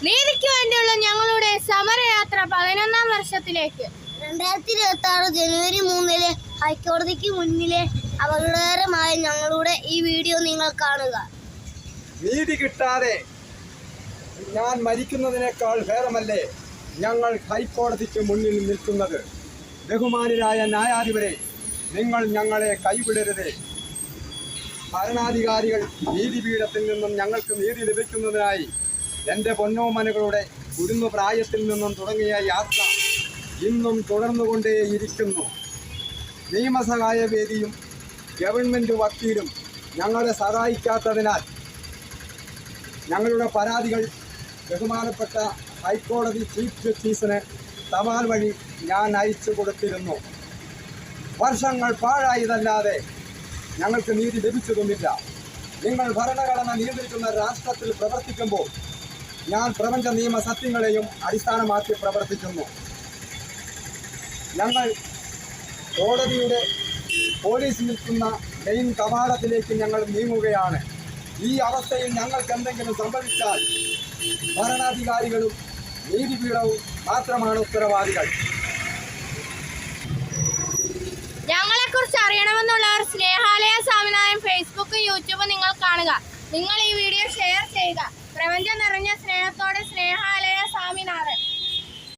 നീതിക്ക് വേണ്ടിയുള്ള ഞങ്ങളുടെ സമരയാത്ര 11ാം വർഷത്തിലേക്ക്. 2026 ജനുവരി 3 ഹൈക്കോടതിക്ക് മുന്നിലെ അപകടകരമായ ഞങ്ങളുടെ ഈ വീഡിയോ നിങ്ങൾ കാണുക. നീതി കിട്ടാതെ ഞാൻ മരിക്കുന്നതിനേക്കാൾ ഭേദമല്ലേ ഞങ്ങൾ ഹൈക്കോടതിക്ക് മുന്നിൽ നിൽക്കുന്നത്. ബഹുമാനരായ ന്യായാധിപരെ, നിങ്ങൾ ഞങ്ങളെ കൈവിടരുത്. ഭരണാധികാരികൾ നീതിപീഠത്തിൽ നിന്നും ഞങ്ങൾക്ക് നീതി ലഭിക്കുന്നതിനായി എൻ്റെ പൊന്നോമനകളുടെ കുരുന്നു പ്രായത്തിൽ നിന്നും തുടങ്ങിയ യാത്ര ഇന്നും തുടർന്നുകൊണ്ടേയിരിക്കുന്നു. നിയമസഹായ വേദിയും ഗവൺമെൻറ് വക്കീലും ഞങ്ങളെ സഹായിക്കാത്തതിനാൽ ഞങ്ങളുടെ പരാതികൾ ബഹുമാനപ്പെട്ട ഹൈക്കോടതി ചീഫ് ജസ്റ്റിസിന് തപാൽ വഴി ഞാൻ അയച്ചു കൊടുത്തിരുന്നു. വർഷങ്ങൾ പാഴായതല്ലാതെ ഞങ്ങൾക്ക് നീതി ലഭിച്ചതുമില്ല. നിങ്ങൾ ഭരണഘടന നിയന്ത്രിക്കുന്ന രാഷ്ട്രത്തിൽ പ്രവർത്തിക്കുമ്പോൾ ഞാൻ പ്രപഞ്ച നിയമ സത്യങ്ങളെയും അടിസ്ഥാനമാക്കി പ്രവർത്തിക്കുന്നു. ഞങ്ങൾ കോടതിയുടെ പോലീസ് നിൽക്കുന്ന മെയിൻ കവാടത്തിലേക്ക് ഞങ്ങൾ നീങ്ങുകയാണ്. ഈ അവസ്ഥയിൽ ഞങ്ങൾക്ക് എന്തെങ്കിലും സംഭവിച്ചാൽ ഭരണാധികാരികളും നീതിപീഠവും മാത്രമാണ് ഉത്തരവാദികൾ. ഞങ്ങളെക്കുറിച്ച് അറിയണമെന്നുള്ളവർ സ്നേഹാലയ സ്വാമിനാഥൻ ഫേസ്ബുക്ക്, യൂട്യൂബ് നിങ്ങൾ കാണുക. നിങ്ങൾ ഈ വീഡിയോ ഷെയർ ചെയ്യുക. പ്രപഞ്ചം നിറഞ്ഞ സ്നേഹത്തോടെ സ്നേഹാലയ സ്വാമിനാഥൻ.